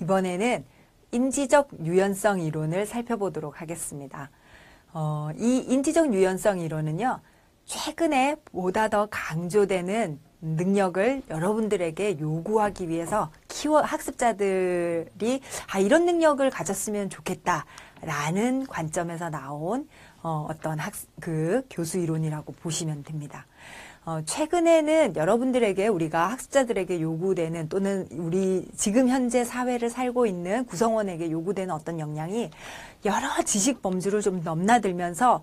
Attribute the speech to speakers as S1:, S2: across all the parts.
S1: 이번에는 인지적 유연성 이론을 살펴보도록 하겠습니다. 이 인지적 유연성 이론은요, 최근에 보다 더 강조되는 능력을 여러분들에게 요구하기 위해서 학습자들이 이런 능력을 가졌으면 좋겠다라는 관점에서 나온 어떤 교수 이론이라고 보시면 됩니다. 최근에는 여러분들에게 우리가 학습자들에게 요구되는 또는 우리 지금 현재 사회를 살고 있는 구성원에게 요구되는 어떤 역량이 여러 지식 범주를 좀 넘나들면서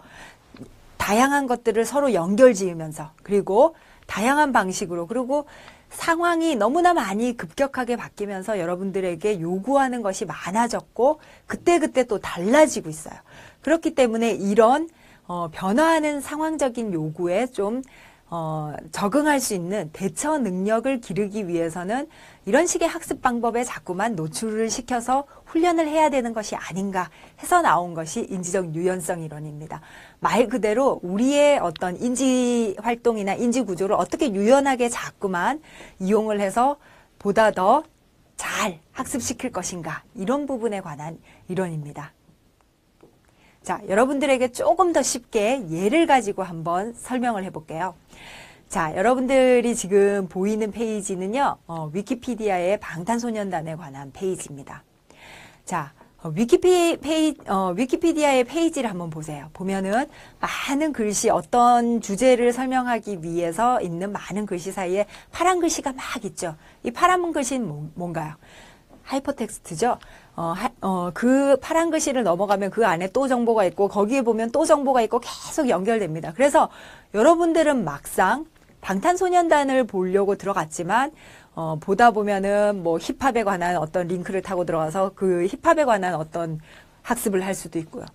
S1: 다양한 것들을 서로 연결지으면서 그리고 다양한 방식으로 그리고 상황이 너무나 많이 급격하게 바뀌면서 여러분들에게 요구하는 것이 많아졌고 그때그때 또 달라지고 있어요. 그렇기 때문에 이런 변화하는 상황적인 요구에 좀 적응할 수 있는 대처 능력을 기르기 위해서는 이런 식의 학습 방법에 자꾸만 노출을 시켜서 훈련을 해야 되는 것이 아닌가 해서 나온 것이 인지적 유연성 이론입니다. 말 그대로 우리의 어떤 인지 활동이나 인지 구조를 어떻게 유연하게 자꾸만 이용을 해서 보다 더 잘 학습시킬 것인가 이런 부분에 관한 이론입니다. 자, 여러분들에게 조금 더 쉽게 예를 가지고 한번 설명을 해볼게요. 자, 여러분들이 지금 보이는 페이지는요, 위키피디아의 방탄소년단에 관한 페이지입니다. 자, 위키피디아의 페이지를 한번 보세요. 보면은 많은 글씨, 어떤 주제를 설명하기 위해서 있는 많은 글씨 사이에 파란 글씨가 막 있죠. 이 파란 글씨는 뭔가요? 하이퍼텍스트죠. 그 파란 글씨를 넘어가면 그 안에 또 정보가 있고 거기에 보면 또 정보가 있고 계속 연결됩니다. 그래서 여러분들은 막상 방탄소년단을 보려고 들어갔지만 보다 보면은 뭐 힙합에 관한 어떤 링크를 타고 들어가서 그 힙합에 관한 어떤 학습을 할 수도 있고요.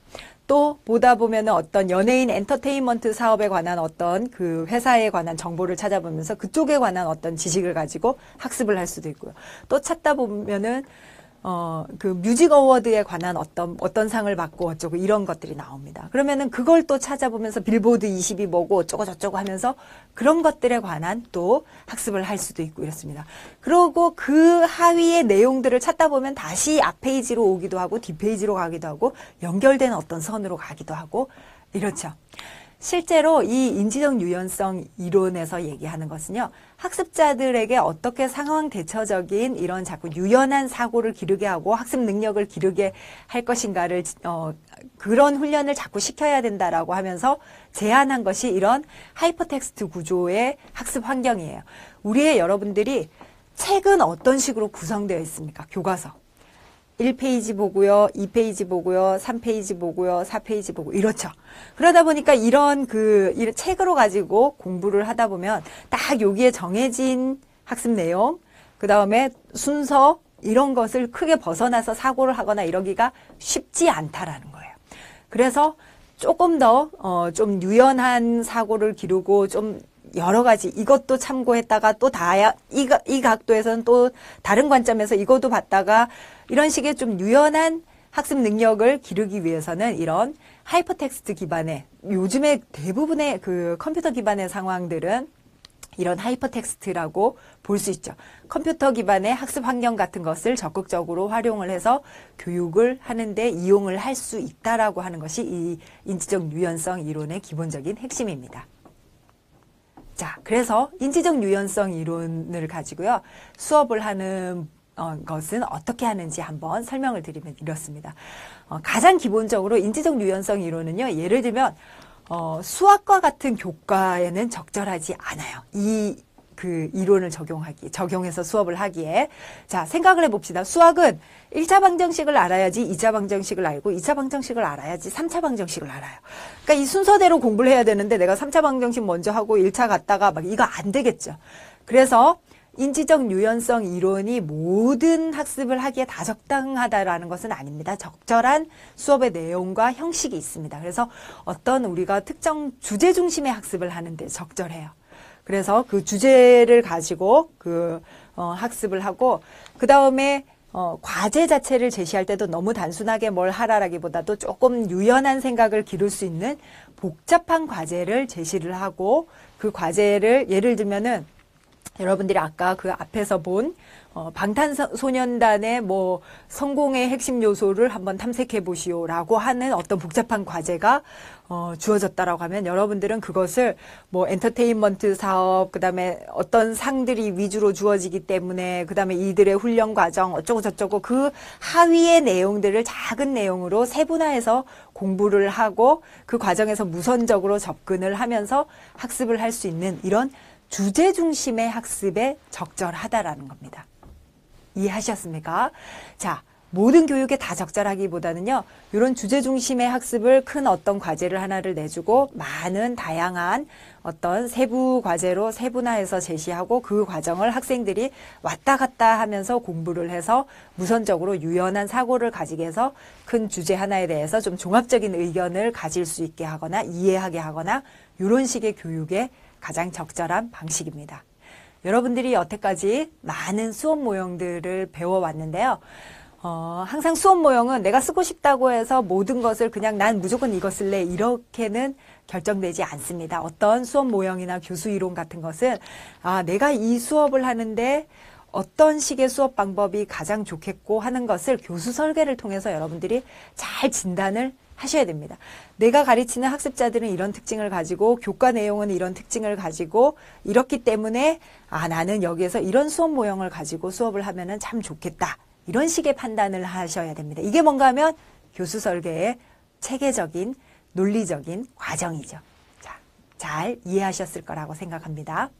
S1: 또 보다 보면은 어떤 연예인 엔터테인먼트 사업에 관한 어떤 그 회사에 관한 정보를 찾아보면서 그쪽에 관한 어떤 지식을 가지고 학습을 할 수도 있고요. 또 찾다 보면은 그 뮤직 어워드에 관한 어떤 상을 받고 어쩌고 이런 것들이 나옵니다. 그러면은 그걸 또 찾아보면서 빌보드 20이 뭐고 어쩌고 저쩌고 하면서 그런 것들에 관한 또 학습을 할 수도 있고 이렇습니다. 그리고 그 하위의 내용들을 찾다 보면 다시 앞 페이지로 오기도 하고 뒷 페이지로 가기도 하고 연결된 어떤 선으로 가기도 하고 이렇죠. 실제로 이 인지적 유연성 이론에서 얘기하는 것은요, 학습자들에게 어떻게 상황 대처적인 이런 자꾸 유연한 사고를 기르게 하고 학습 능력을 기르게 할 것인가를, 그런 훈련을 자꾸 시켜야 된다라고 하면서 제안한 것이 이런 하이퍼텍스트 구조의 학습 환경이에요. 우리의 여러분들이 책은 어떤 식으로 구성되어 있습니까? 교과서. 1페이지 보고요, 2페이지 보고요, 3페이지 보고요, 4페이지 보고 이렇죠. 그러다 보니까 이런 책으로 가지고 공부를 하다 보면 딱 여기에 정해진 학습 내용, 그 다음에 순서 이런 것을 크게 벗어나서 사고를 하거나 이러기가 쉽지 않다라는 거예요. 그래서 조금 더 좀 유연한 사고를 기르고 좀 여러 가지 이것도 참고했다가 또 이 각도에서는 또 다른 관점에서 이것도 봤다가 이런 식의 좀 유연한 학습 능력을 기르기 위해서는 이런 하이퍼텍스트 기반의 요즘에 대부분의 그 컴퓨터 기반의 상황들은 이런 하이퍼텍스트라고 볼 수 있죠. 컴퓨터 기반의 학습 환경 같은 것을 적극적으로 활용을 해서 교육을 하는데 이용을 할 수 있다라고 하는 것이 이 인지적 유연성 이론의 기본적인 핵심입니다. 자, 그래서 인지적 유연성 이론을 가지고요, 수업을 하는 것은 어떻게 하는지 한번 설명을 드리면 이렇습니다. 가장 기본적으로 인지적 유연성 이론은요, 예를 들면 수학과 같은 교과에는 적절하지 않아요. 그 이론을 적용해서 수업을 하기에. 자, 생각을 해봅시다. 수학은 1차 방정식을 알아야지 2차 방정식을 알고 2차 방정식을 알아야지 3차 방정식을 알아요. 그러니까 이 순서대로 공부를 해야 되는데 내가 3차 방정식 먼저 하고 1차 갔다가 막 이거 안 되겠죠. 그래서 인지적 유연성 이론이 모든 학습을 하기에 다 적당하다라는 것은 아닙니다. 적절한 수업의 내용과 형식이 있습니다. 그래서 어떤 우리가 특정 주제 중심의 학습을 하는데 적절해요. 그래서 그 주제를 가지고 학습을 하고 그 다음에 과제 자체를 제시할 때도 너무 단순하게 뭘 하라라기보다도 조금 유연한 생각을 기를 수 있는 복잡한 과제를 제시를 하고 그 과제를 예를 들면은 여러분들이 아까 그 앞에서 본 방탄소년단의 뭐 성공의 핵심 요소를 한번 탐색해 보시오라고 하는 어떤 복잡한 과제가 주어졌다라고 하면 여러분들은 그것을 뭐 엔터테인먼트 사업, 그다음에 어떤 상들이 위주로 주어지기 때문에 그다음에 이들의 훈련 과정 어쩌고 저쩌고 그 하위의 내용들을 작은 내용으로 세분화해서 공부를 하고 그 과정에서 무선적으로 접근을 하면서 학습을 할 수 있는 이런 주제 중심의 학습에 적절하다라는 겁니다. 이해하셨습니까? 자, 모든 교육에 다 적절하기보다는요, 이런 주제 중심의 학습을 큰 어떤 과제를 하나를 내주고 많은 다양한 어떤 세부 과제로 세분화해서 제시하고 그 과정을 학생들이 왔다 갔다 하면서 공부를 해서 무선적으로 유연한 사고를 가지게 해서 큰 주제 하나에 대해서 좀 종합적인 의견을 가질 수 있게 하거나 이해하게 하거나 이런 식의 교육에 가장 적절한 방식입니다. 여러분들이 여태까지 많은 수업 모형들을 배워왔는데요. 항상 수업 모형은 내가 쓰고 싶다고 해서 모든 것을 그냥 난 무조건 이거 쓸래 이렇게는 결정되지 않습니다. 어떤 수업 모형이나 교수 이론 같은 것은 내가 이 수업을 하는데 어떤 식의 수업 방법이 가장 좋겠고 하는 것을 교수 설계를 통해서 여러분들이 잘 진단을 하셔야 됩니다. 내가 가르치는 학습자들은 이런 특징을 가지고 교과 내용은 이런 특징을 가지고 이렇기 때문에 나는 여기에서 이런 수업 모형을 가지고 수업을 하면은 참 좋겠다. 이런 식의 판단을 하셔야 됩니다. 이게 뭔가 하면 교수 설계의 체계적인 논리적인 과정이죠. 자, 잘 이해하셨을 거라고 생각합니다.